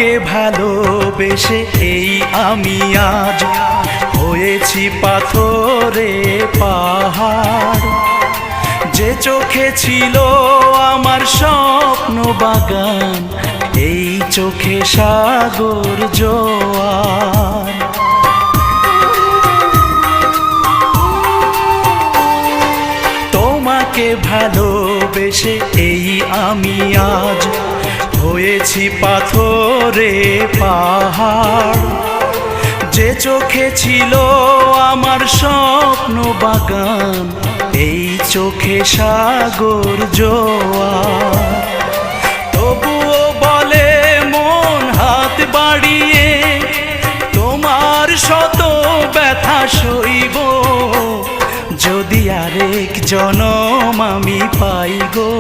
তোমাকে ভালোবেসে এই আমি আজ হয়েছি পাথরে পাহাড়। যে চোখে ছিল আমার স্বপ্ন বাগান, এই চোখে সাগর জোয়ার। তোমাকে ভালোবেসে এই আমি আজ হয়েছি পাথরে পাহাড়। যে চোখে ছিল আমার স্বপ্ন বাগান, এই চোখে সাগর জোয়ার। তবুও বলে মন হাত বাড়িয়ে, তোমার শত ব্যথা সইব, যদি আরেক জনম আমি পাই গো।